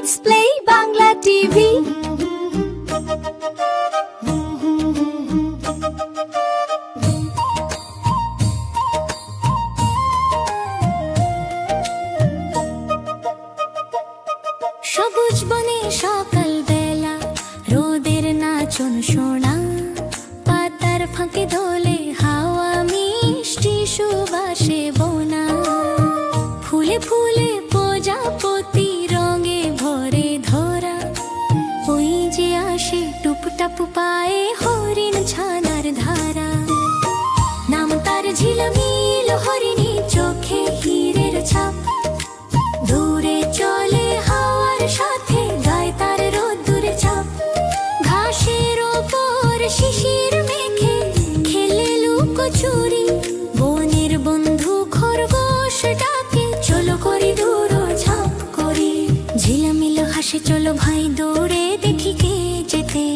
Kids Play Bangla TV. সবুজ বনে সকাল বেলা রোদের নাচন শোনা, পাতার ফাঁকে দোলে হাওয়া মিষ্টি সুবাসে বোনা, ফুলে ফুলে প্রজাপতি রঙে ভরে ধরা, ওই যে আসে টুপটাপ পায়ে হরিণ ছানার ধারা, নাম তার ঝিলমিল হরিণী চোখে হীরের ছাপ, দূরে চলে হাওয়ার সাথে গায় তার রোদ্দুর চাপ, ঘাসের ওপর শিশির মেখে খেলে লুকোচুরি, বনের বন্ধু খরগোশ ডাকে চলো করি দূর ঝাঁপ করি, ঝিলামিল হাসে চলো ভাই দৌড়ে দেখি কে যেতে,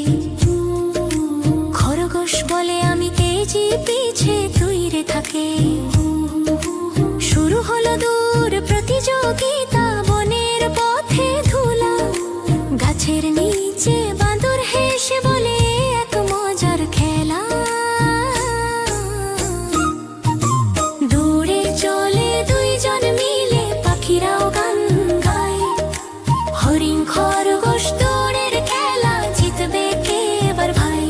খরগোশ বলে আমি তেজি পিছে তুই রে থাকে, শুরু হলো দূর প্রতিযোগিতা, বনের পথে ধুলা, গাছের নিচে বাঁদর হেসে বলে এক মজার খেলা, দূরে চলে দুইজন মিলে পাখিরাও গান গায়, হরিণ খরগোশ দৌড়ের খেলা জিতবে কে এবার ভাই,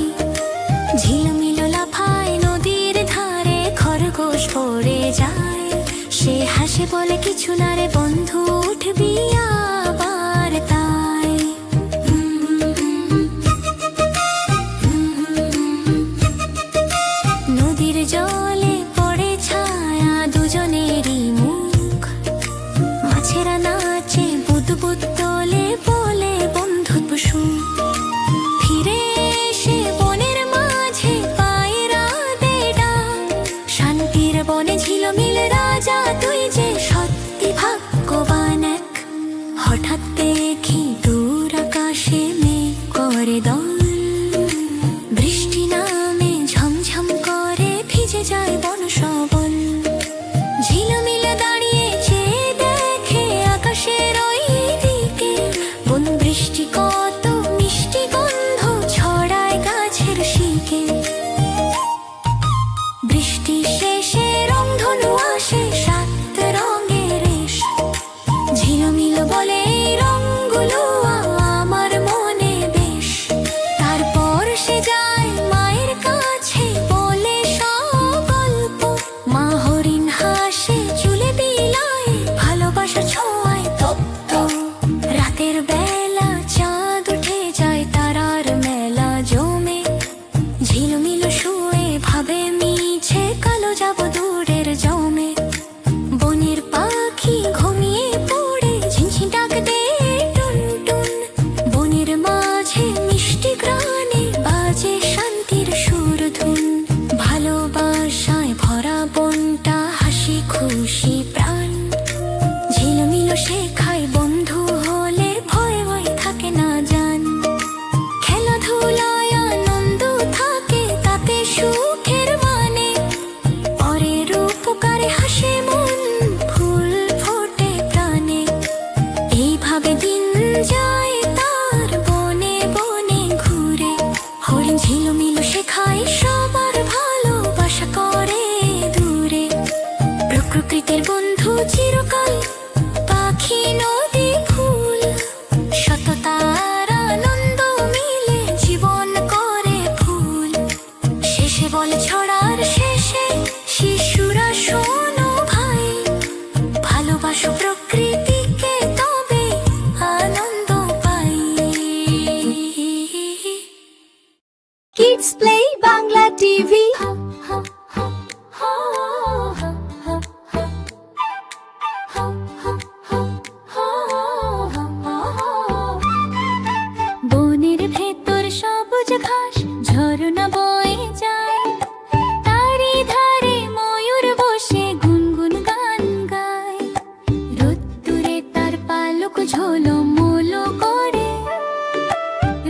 ঝিলমিল লাফায় নদীর ধারে খরগোশ পড়ে যায়, সে হাসে বলে কিছু না রে বন্ধু উঠবি আবার তাই, নদীর জলে পড়ে ছায়া দুজনেরই মুখ, মাছেরা নাচে বুদবুদ তোলে বলে বন্ধুত্ব সুখ, ফিরে এসে বনের মাঝে পায়রা দে ডাক, শান্তির বনে ঝিলমিল রাজা তুই যে সত্যি ভাগ্যবান এক, হঠাৎ দেখি দূর আকাশে মেঘ করে দল, বৃষ্টি নামে ঝমঝম করে ভিজে যায় বন সবল, ঝিলমিল দাঁড়িয়ে চেয়ে দেখে আকাশের ওই দিকে, বন বৃষ্টি কত মিষ্টি গন্ধ ছড়ায় গাছের শিকে, বৃষ্টি শেষে রংধনু আসে সাত রঙের রেশ, ঝিলমিল বলে এই রঙগুলো আমার মনে বেশ, তারপর সে যায় মায়ের কাছে বলে সব গল্প, মা হরিণ হাসে চুলে বিলায় ভালোবাসা ছোঁয়ায় তপ্ত, রাতের বেলা চাঁদ উঠে যায় তারার মেলা জমে, ঝিলমিল শুয়ে ভাবে মিছে কালো যাব দূরের জমে, বনের পাখি ঘুমিয়ে পড়ে ঝিনঝিন ডাক দে টুনটুন, বনের মাঝে মিষ্টি গ্রানে বাজে শান্তির সুর ধুন, ভালোবাসায় ভরা বনটা হাসি খুশি প্রাণ, ঝিলমিল শেখায় বন্ধু হলে ভয় ভয় থাকে না জান, খেলাধুলায় আনন্দ থাকে তাতে সুখের মানে, পরের উপকারে হাসে মন ফুল ফোটে প্রাণে, এইভাবে দিন যায় তার বনে বনে ঘুরে, হরিণ ঝিলমিল শেখায় সবার ভালোবাসা করে দূরে, প্রকৃতির বন্ধু চিরকাল পাখি নদী ফুল, সততার আনন্দ মিলে জীবন করে ফুল, শেষে বলে ছড়ার শেষে শিশুরা শোনো ভাই, ভালোবাসো প্রকৃতিকে তবে আনন্দ পাই। Kids Play Bangla TV. বনের ভেতর সবুজ ঘাস ঝরনা বয়ে যায়, তারই ধারে ময়ূর বসে গুনগুন গান গায়, রোদ্দুরে তার পালক ঝোলমোলো করে,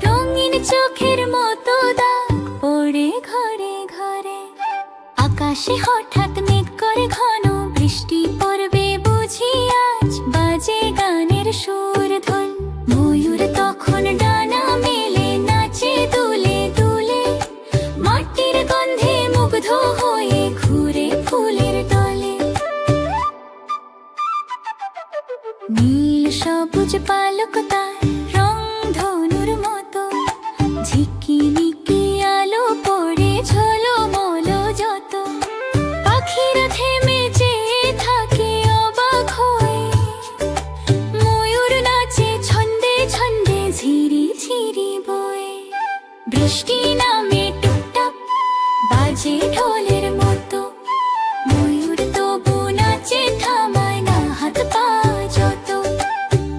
রঙিন চোখের মতো দাগ পড়ে ঘরে ঘরে, আকাশে হঠাৎ মেঘ করে ঘন বৃষ্টি পড়বে বুঝি আজ, বাজে গানের সুর ধন, ময়ূর তখন ডানা মেলে নাচে দুলে দুলে, মাটির গন্ধে মুগ্ধ হয়ে ঘুরে ফুলের দলে। নীল সবুজ পালক তার রং ধনুর মতো, ঝিকিমিকি আলো পড়ে ঝলমলো যত। পাখিরা থেমে চেয়ে থাকে অবাক হয়ে, ময়ূর নাচে ছন্দে ছন্দে ঝিরি ঝিরি বয়ে। বৃষ্টি নামে টুপটাপ বাজে ঢোলের মতো, ময়ূর তবু নাচে থামায় না হাত পা যত।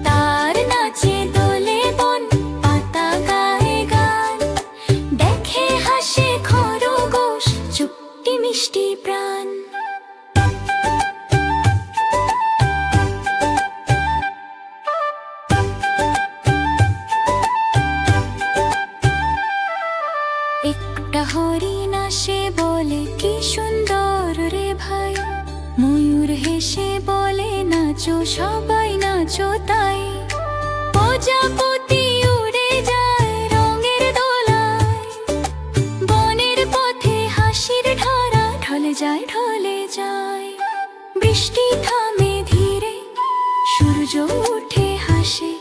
তার নাচে দোলে বন পাতা গায়ে গান, দেখে হাসে খরগোশ চুপটি মিষ্টি প্রাণ। একটা হরিণ আসে বলে কি সুন্দর রে ভাই, ময়ূর হেসে বলে নাচো সবাই নাচো তাই। প্রজাপতি উড়ে যায় রঙের দোলায়, বনের পথে হাসির ধারা ঢলে যায় ঢলে যায়। বৃষ্টি থামে ধীরে, সূর্য উঠে হাসে,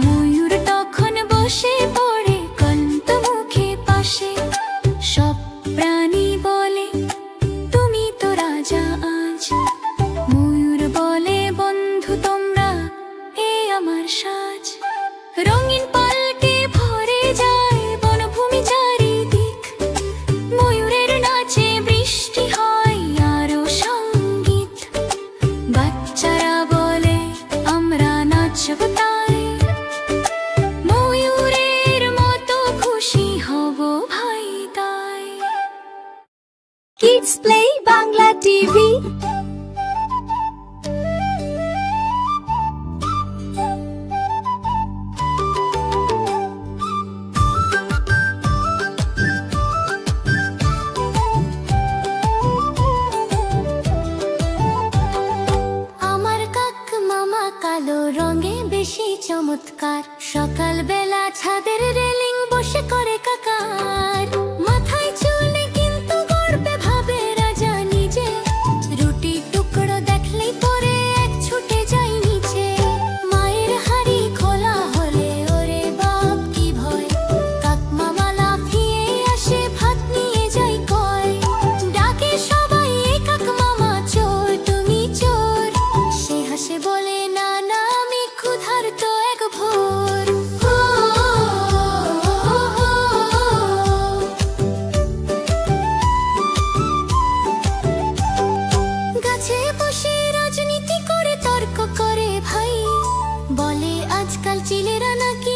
ময়ূর তখন বসে পড়ে ক্লান্ত মুখে পাশে। সব প্রাণী বলে তুমি তো রাজা আজ, ময়ূর বলে বন্ধু তোমরা এ আমার সাজ। রঙিন পালকে ভরে যায় বনভূমি চারিদিক, ময়ূরের নাচে বৃষ্টি হয় আরো সঙ্গীত। বাচ্চারা বলে আমরা নাচব তাই, ময়ূরের মতো খুশি হব ভাই তাই। Kids play Bangla TV. আমার কাক মামা কালো রঙে বেশি চমৎকার, সকাল বেলা ছাদের রেলিং বসে করে কাকার। মাথায় চুলে কিন্তু গর্বে ভাবে রাজা নিজে, রুটি টুকরো দেখলেই পরে এক ছুটে যায় নিচে। মায়ের হাড়ি খোলা হলে ওরে বাপ কি ভয়, কাক মামা লাফিয়ে আসে ভাত নিয়ে যাই কয়। ডাকে সবাই এ কাক মামা চোর তুমি চোর, সে হাসে বলে না না আমি ক্ষুধার্ত এক ভোর। গাছে বসে রাজনীতি করে তর্ক করে ভাই, বলে আজকাল চিলেরা নাকি